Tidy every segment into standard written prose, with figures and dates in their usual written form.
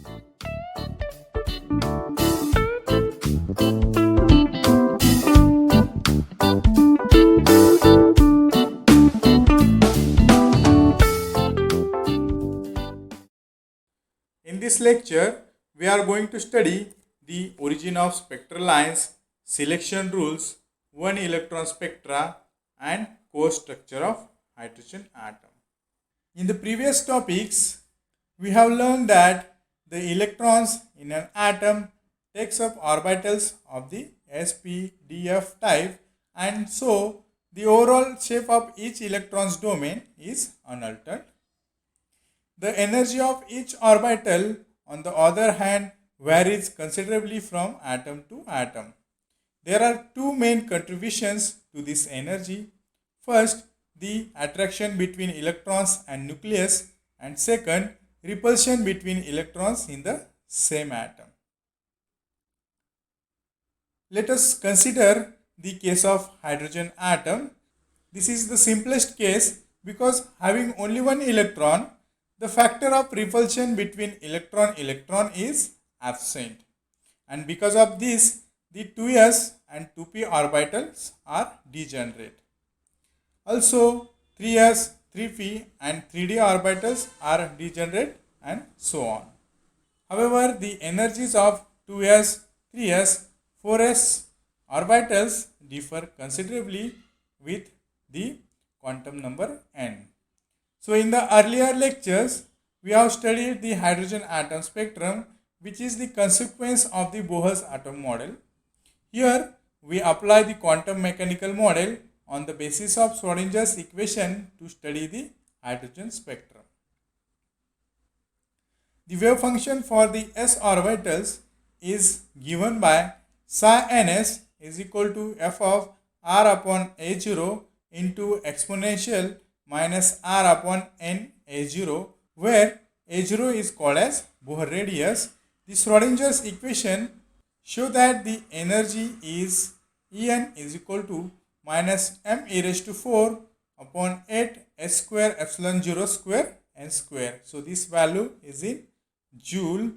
In this lecture, we are going to study the origin of spectral lines, selection rules, one electron spectra, and core structure of hydrogen atom. In the previous topics, we have learned that the electrons in an atom takes up orbitals of the sp-df type, and so the overall shape of each electron's domain is unaltered. The energy of each orbital, on the other hand, varies considerably from atom to atom. There are two main contributions to this energy. First, the attraction between electrons and nucleus, and second, repulsion between electrons in the same atom. Let us consider the case of hydrogen atom. This is the simplest case because having only one electron, the factor of repulsion between electron is absent, and because of this the 2s and 2p orbitals are degenerate. Also 3s, 3p and 3d orbitals are degenerate, and so on. However, the energies of 2s, 3s, 4s orbitals differ considerably with the quantum number n. So in the earlier lectures, we have studied the hydrogen atom spectrum, which is the consequence of the Bohr's atom model. Here, we apply the quantum mechanical model on the basis of Schrodinger's equation to study the hydrogen spectrum. The wave function for the s orbitals is given by psi ns is equal to f of r upon a0 into exponential minus r upon n a0, where a0 is called as Bohr radius. The Schrodinger's equation show that the energy is En is equal to minus m e raised to 4 upon 8 s square epsilon 0 square n square. So this value is in joule,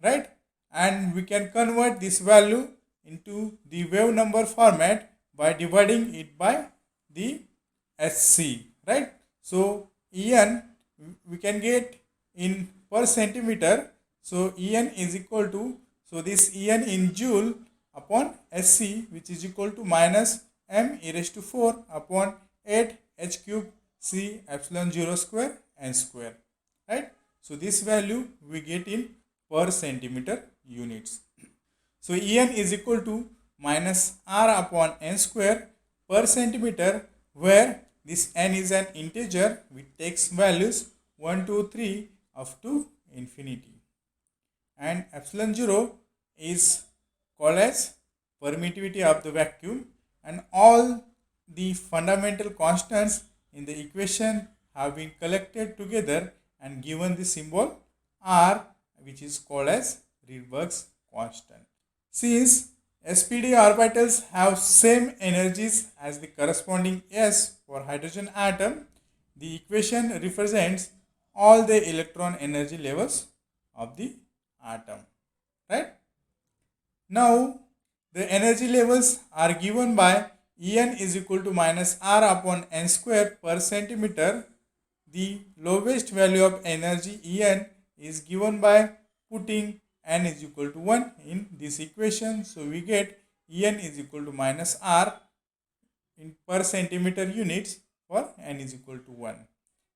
right? And we can convert this value into the wave number format by dividing it by the SC, right? So En we can get in per centimeter. So En is equal to, so this En in joule upon SC, which is equal to minus m e raised to 4 upon 8 h cube c epsilon 0 square n square, right? So this value we get in per centimeter units. So En is equal to minus r upon n square per centimeter, where this n is an integer which takes values 1, 2, 3 up to infinity. And epsilon 0 is called as permittivity of the vacuum, and all the fundamental constants in the equation have been collected together and given the symbol R, which is called as Rydberg's constant. Since SPD orbitals have same energies as the corresponding S for hydrogen atom, the equation represents all the electron energy levels of the atom, right? Now the energy levels are given by En is equal to minus r upon n square per centimeter. The lowest value of energy En is given by putting n is equal to 1 in this equation. So we get En is equal to minus r in per centimeter units for n is equal to 1,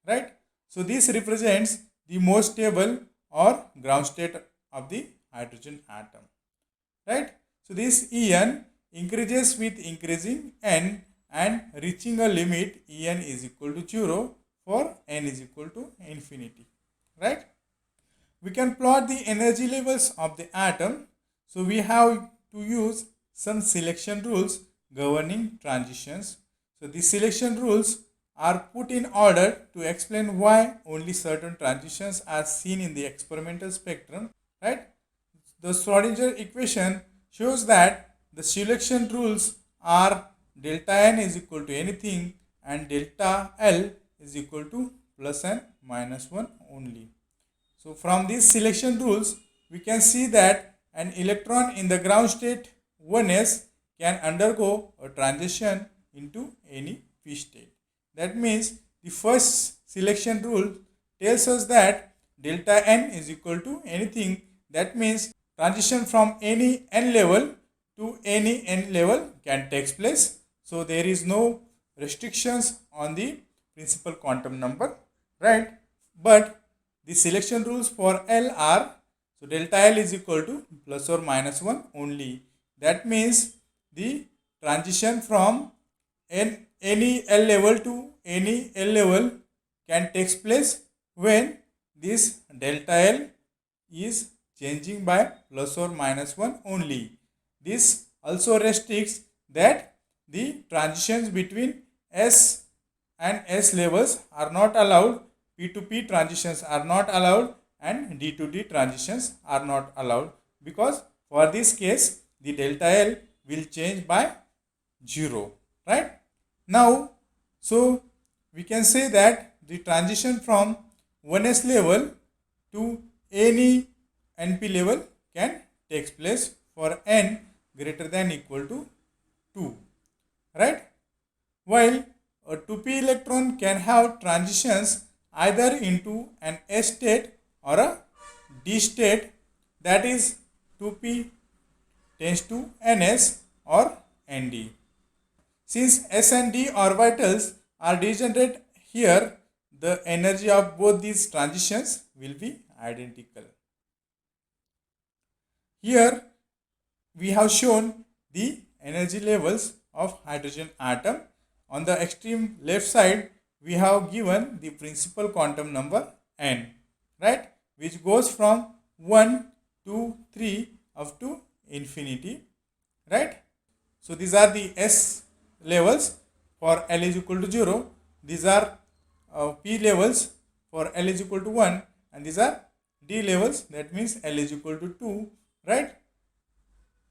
right? So this represents the most stable or ground state of the hydrogen atom, right? So this En increases with increasing n and reaching a limit En is equal to 0 for n is equal to infinity, right? We can plot the energy levels of the atom. So we have to use some selection rules governing transitions. So these selection rules are put in order to explain why only certain transitions are seen in the experimental spectrum, right? The Schrodinger equation shows that the selection rules are delta n is equal to anything and delta L is equal to plus and minus 1 only. So from these selection rules, we can see that an electron in the ground state 1s can undergo a transition into any p state. That means the first selection rule tells us that delta n is equal to anything. That means transition from any n level to any n level can take place. So there is no restrictions on the principal quantum number, right? But the selection rules for L are, so delta L is equal to plus or minus 1 only. That means the transition from any L level to any L level can take place when this delta L is changing by plus or minus 1 only. This also restricts that the transitions between S and S levels are not allowed, P to P transitions are not allowed, and D to D transitions are not allowed, because for this case the delta L will change by 0, right? Now, so we can say that the transition from 1s level to any NP level can take place for n greater than equal to 2, right? While a 2p electron can have transitions either into an S state or a D state, that is 2p tends to ns or nd. Since S and D orbitals are degenerate here, the energy of both these transitions will be identical. Here we have shown the energy levels of hydrogen atom. On the extreme left side, we have given the principal quantum number n, right, which goes from 1, 2, 3 up to infinity, right? So these are the S levels for L is equal to 0. These are P levels for L is equal to 1, and these are D levels, that means L is equal to 2, right?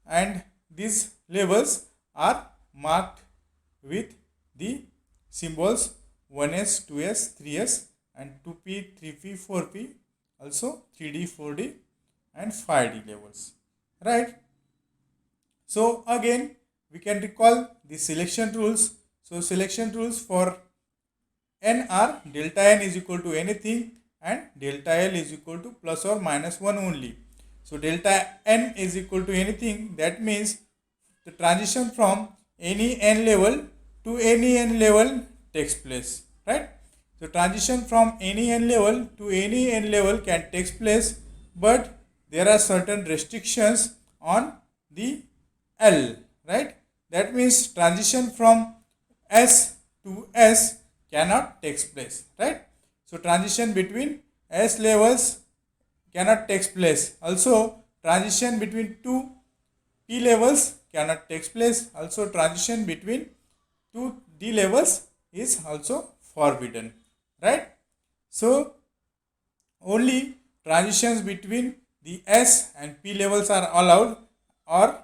And these levels are marked with the symbols 1s, 2s, 3s, and 2p, 3p, 4p, also 3d, 4d, and 5d levels, right? So again we can recall the selection rules. So selection rules for n are delta n is equal to anything and delta L is equal to plus or minus 1 only. So delta n is equal to anything, that means the transition from any n level to any n level takes place, right? So transition from any n level to any n level can take place, but there are certain restrictions on the L, right? That means transition from S to S cannot take place, right? So transition between S levels cannot take place. Also transition between two P levels cannot take place. Also transition between two D levels is also forbidden, right? So only transitions between the S and P levels are allowed, or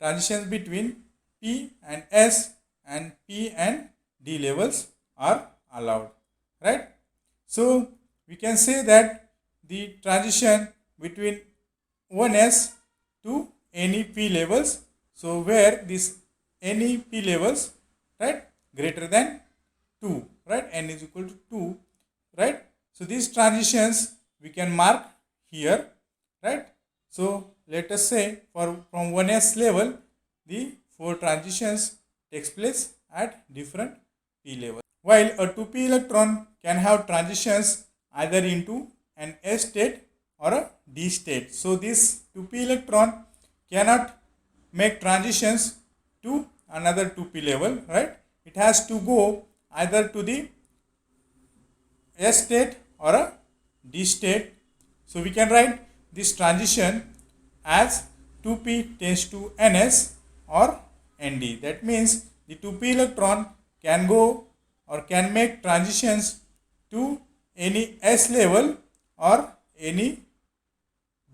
transitions between P and S and P and D levels are allowed, right? So we can say that the transition between 1s to any P levels, so where this any P levels, right, greater than 2, right, n is equal to 2, right? So these transitions we can mark here, right? So let us say from 1s level the 4 transitions takes place at different P levels, while a 2p electron can have transitions either into an S state or a D state. So this 2p electron cannot make transitions to another 2p level, right? It has to go either to the S state or a D state. So we can write this transition as 2p tends to ns or nd. That means the 2p electron can go or can make transitions to any S level or any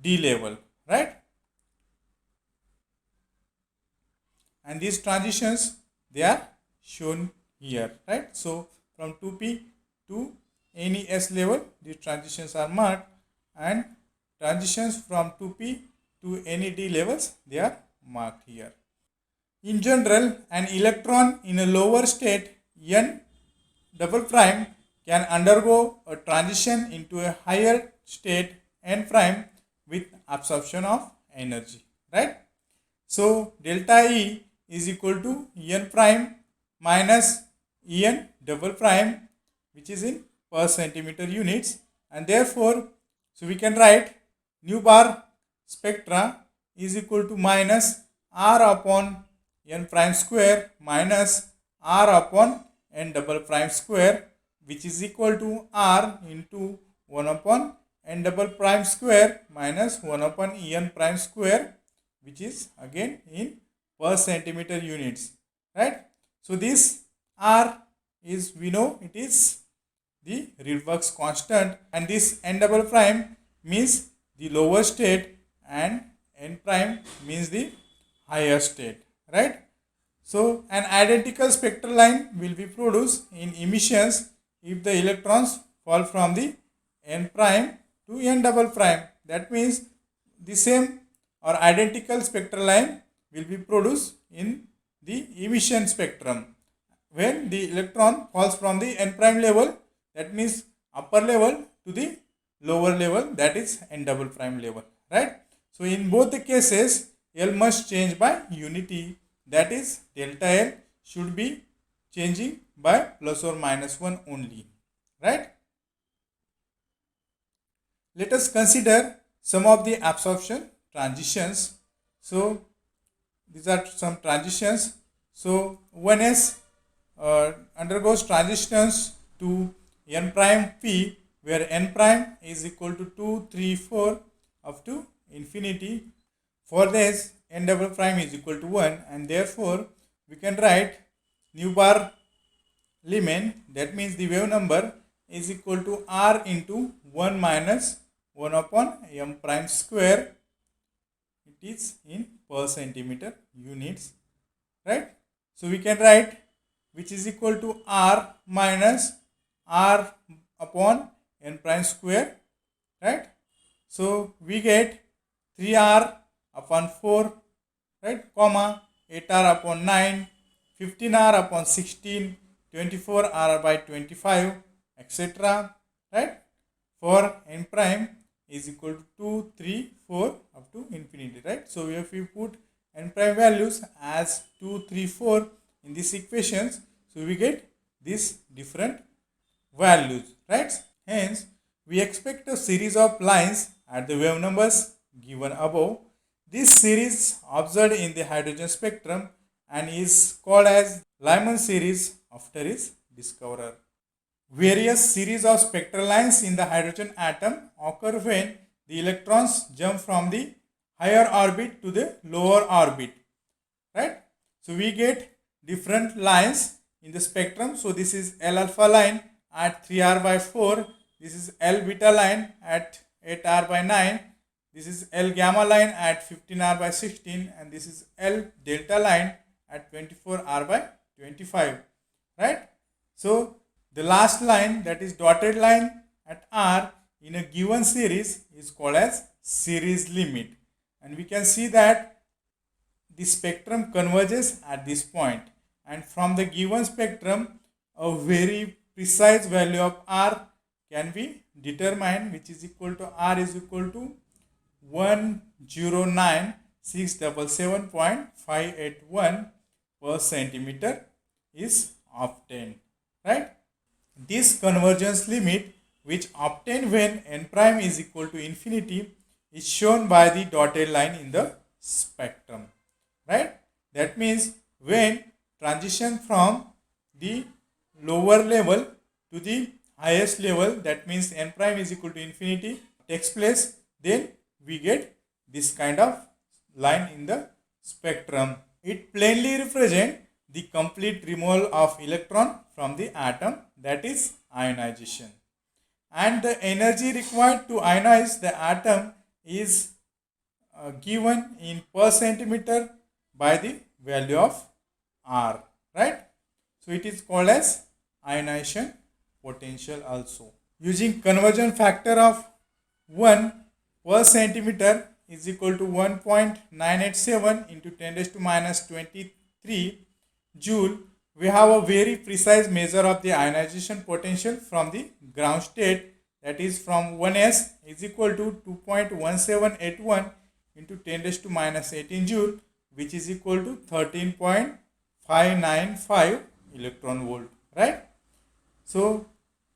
D level, right? And these transitions, they are shown here, right? So from 2p to any S level, these transitions are marked, and transitions from 2p to any d levels, they are marked here. In general, an electron in a lower state n double prime can undergo a transition into a higher state n prime with absorption of energy, right? So delta E is equal to En prime minus En double prime, which is in per centimeter units, and therefore so we can write nu bar spectra is equal to minus R upon N prime square minus R upon N double prime square, which is equal to R into 1 upon N double prime square minus 1 upon En prime square, which is again in per centimeter units, right? So this R is, we know it is the Rydberg's constant, and this N double prime means the lower state and N prime means the higher state, right? So an identical spectral line will be produced in emissions if the electrons fall from the N prime to N double prime. That means the same or identical spectral line will be produced in the emission spectrum. When the electron falls from the N prime level, that means upper level, to the lower level, that is N double prime level, right? So in both the cases, L must change by unity, that is delta L should be changing by plus or minus 1 only, right? Let us consider some of the absorption transitions. So these are some transitions. So 1s undergoes transitions to n prime p, where n prime is equal to 2, 3, 4 up to infinity. For this, n double prime is equal to 1, and therefore we can write nu bar Lyman, that means the wave number is equal to R into 1 minus 1 upon m prime square. It is in per centimeter units, right? So we can write, which is equal to R minus R upon n prime square, right? So we get 3R upon 4, right, comma 8R upon 9, 15R upon 16, 24R by 25, etc., right? For n prime is equal to 2, 3, 4 up to infinity, right? So if we put n prime values as 2, 3, 4 in these equations, so we get these different values, right? Hence, we expect a series of lines at the wave numbers given above. This series observed in the hydrogen spectrum and is called as Lyman series after its discoverer. Various series of spectral lines in the hydrogen atom occur when the electrons jump from the higher orbit to the lower orbit, right? So we get different lines in the spectrum. So this is L alpha line at 3R by 4. This is L beta line at 8R by 9. This is L gamma line at 15R by 16. And this is L delta line at 24R by 25. Right? So the last line, that is dotted line at R in a given series, is called as series limit. And we can see that the spectrum converges at this point. And from the given spectrum, a very precise value of R can be determined, which is equal to R is equal to 109,677.581 per centimeter is obtained, right? This convergence limit, which obtained when n prime is equal to infinity, is shown by the dotted line in the spectrum, right? That means when transition from the lower level to the highest level, that means n prime is equal to infinity, takes place, then we get this kind of line in the spectrum. It plainly represents the complete removal of electron from the atom, that is ionization. And the energy required to ionize the atom is given in per centimeter by the value of R, right? So it is called as ionization potential also. Using conversion factor of 1, per centimeter is equal to 1.987 into 10 raised to minus 23 joule. We have a very precise measure of the ionization potential from the ground state, that is from 1s is equal to 2.1781 into 10 raised to minus 18 joule, which is equal to 13.595 electron volt, right? So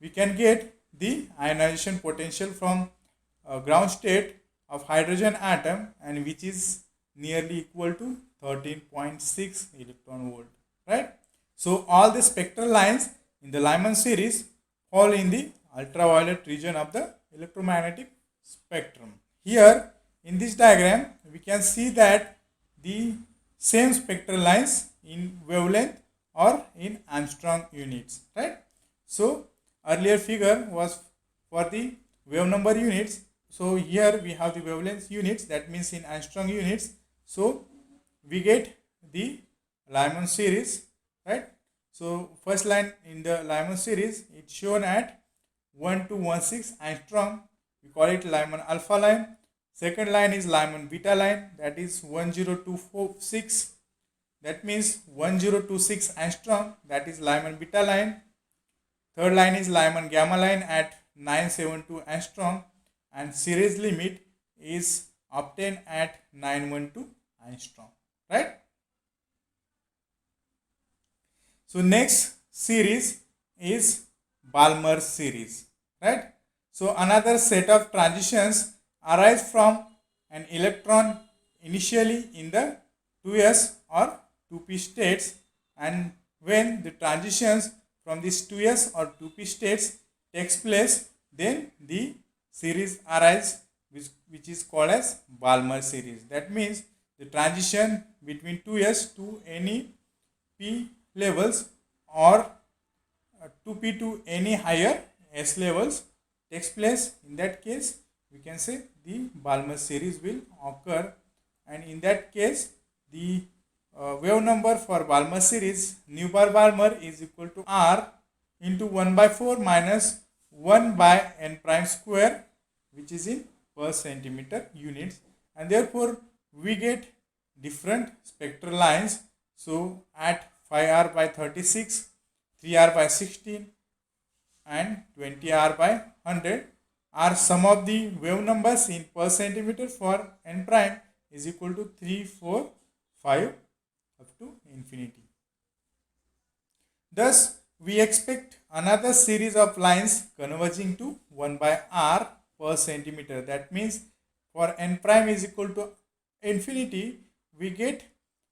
we can get the ionization potential from ground state of hydrogen atom, and which is nearly equal to 13.6 electron volt, right? So all the spectral lines in the Lyman series fall in the ultraviolet region of the electromagnetic spectrum. Here in this diagram we can see that the same spectral lines in wavelength or in Armstrong units, right? So earlier figure was for the wave number units. So here we have the wavelength units, that means in Armstrong units. So we get the Lyman series, right? So first line in the Lyman series, it's shown at 1216 Armstrong. We call it Lyman alpha line. Second line is Lyman beta line, that is 10246. That means 1026 Armstrong, that is Lyman beta line. Third line is Lyman gamma line at 972 Armstrong, and series limit is obtained at 912 Armstrong, right? So next series is Balmer series, right? So another set of transitions arise from an electron initially in the 2s or 2p states, and when the transitions from these 2s or 2p states takes place, then the series arises, which is called as Balmer series. That means the transition between 2s to any p levels or 2p to any higher s levels takes place. In that case we can say the Balmer series will occur, and in that case the wave number for Balmer series, nu bar Balmer, is equal to r into 1 by 4 minus 1 by n prime square, which is in per centimeter units, and therefore we get different spectral lines. So at 5r by 36, 3r by 16 and 20r by 100 are some of the wave numbers in per centimeter for n prime is equal to 3, 4, 5 up to infinity. Thus we expect another series of lines converging to 1 by r per centimeter. That means for n prime is equal to infinity, we get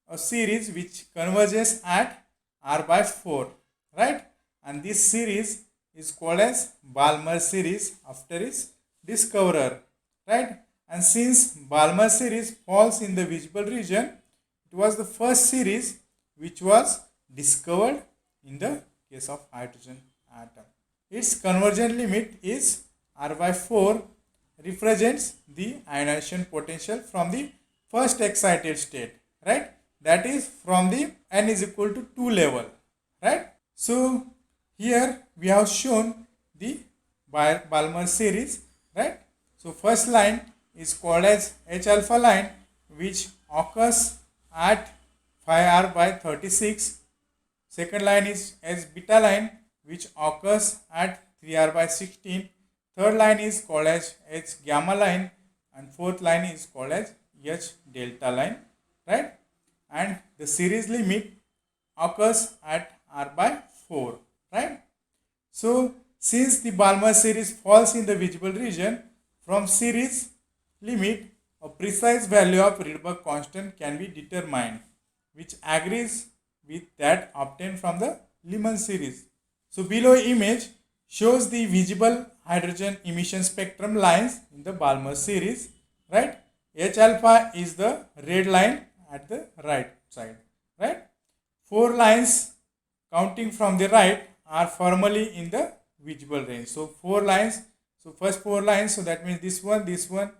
a series which converges at r by 4, right? And this series is called as Balmer series after its discoverer, right? And since Balmer series falls in the visible region, it was the first series which was discovered in the case of hydrogen atom. Its conversion limit is r by 4, represents the ionization potential from the first excited state, right? That is from the n is equal to 2 level, right? So here we have shown the Balmer series, right? So first line is called as H alpha line, which occurs at 5r by 36. Second line is H beta line, which occurs at 3r by 16. Third line is called as H gamma line, and fourth line is called as H delta line, right? And the series limit occurs at r by 4, right? So since the Balmer series falls in the visible region, from series limit a precise value of Rydberg constant can be determined, which agrees with that obtained from the Lyman series. So below image shows the visible hydrogen emission spectrum lines in the Balmer series, right? H alpha is the red line at the right side, right? 4 lines counting from the right are formally in the visible range. So 4 lines, so first 4 lines, so that means this one, this one,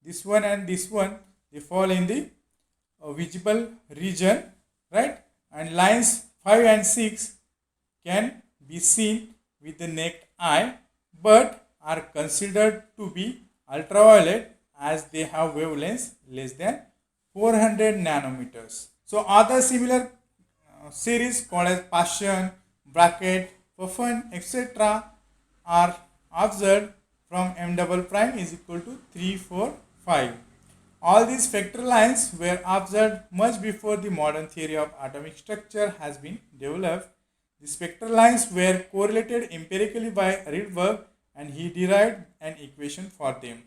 this one and this one, they fall in the visible region, right? And lines 5 and 6 can be seen with the naked eye but are considered to be ultraviolet as they have wavelengths less than 400 nanometers. So other similar series called as Paschen, Brackett, Puffin, etc. are observed from m double prime is equal to 3, 4, 5. All these spectral lines were observed much before the modern theory of atomic structure has been developed. The spectral lines were correlated empirically by Rydberg and he derived an equation for them.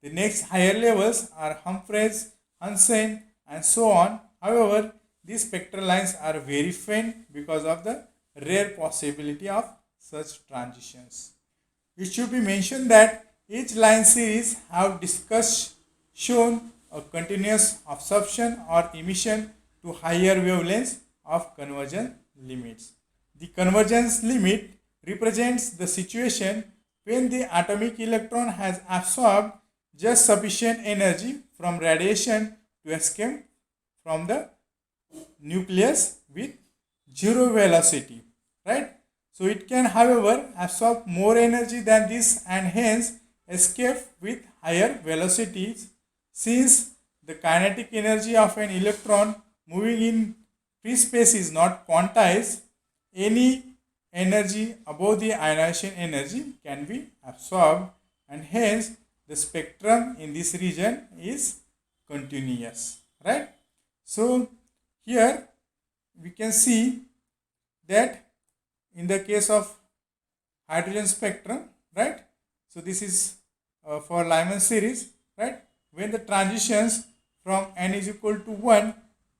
The next higher levels are Humphreys, Hansen and so on. However, these spectral lines are very faint because of the rare possibility of such transitions. It should be mentioned that each line series have discussed shown a continuous absorption or emission to higher wavelengths of convergence limits. The convergence limit represents the situation when the atomic electron has absorbed just sufficient energy from radiation to escape from the nucleus with zero velocity, right? So it can, however, absorb more energy than this and hence escape with higher velocities. Since the kinetic energy of an electron moving in free space is not quantized, any energy above the ionization energy can be absorbed and hence the spectrum in this region is continuous, right? So here we can see that in the case of hydrogen spectrum, right? So this is for Lyman series, right? When the transitions from n is equal to 1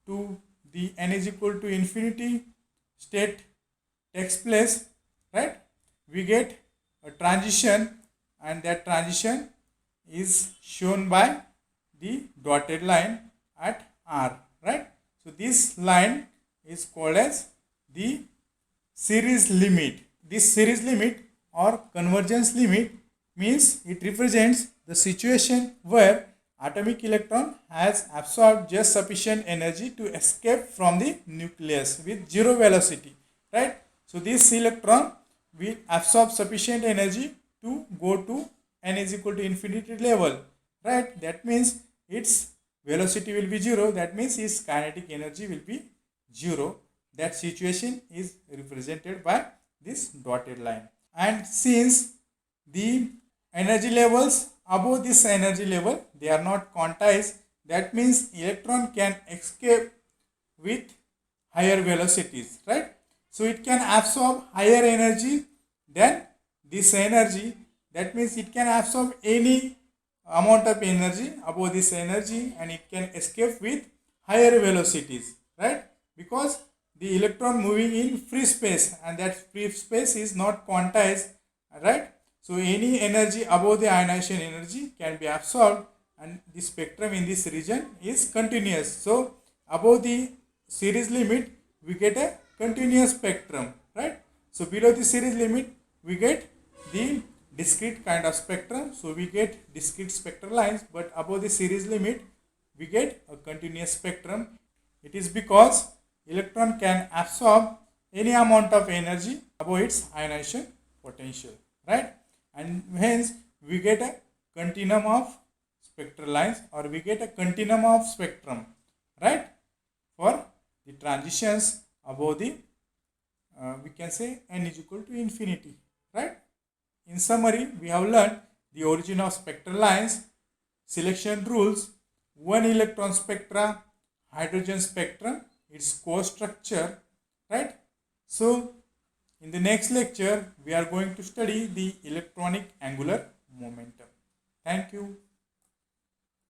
to the n is equal to infinity state takes place, right? We get a transition and that transition is shown by the dotted line at R, right? So this line is called as the series limit. This series limit or convergence limit means it represents the situation where atomic electron has absorbed just sufficient energy to escape from the nucleus with zero velocity, right? So this electron will absorb sufficient energy to go to n is equal to infinity level, right? That means its velocity will be zero. That means its kinetic energy will be zero. That situation is represented by this dotted line. And since the energy levels above this energy level, they are not quantized, that means electron can escape with higher velocities, right? So it can absorb higher energy than this energy. That means it can absorb any amount of energy above this energy and it can escape with higher velocities, right? Because the electron moving in free space and that free space is not quantized, right? So any energy above the ionization energy can be absorbed and the spectrum in this region is continuous. So above the series limit we get a continuous spectrum, right? So below the series limit we get the discrete kind of spectrum. So we get discrete spectral lines, but above the series limit we get a continuous spectrum. It is because electron can absorb any amount of energy above its ionization potential, right? And hence we get a continuum of spectral lines or we get a continuum of spectrum, right? For the transitions above the we can say n is equal to infinity, right? In summary, we have learned the origin of spectral lines, selection rules, one electron spectra, hydrogen spectrum, its core structure, right? So in the next lecture we are going to study the electronic angular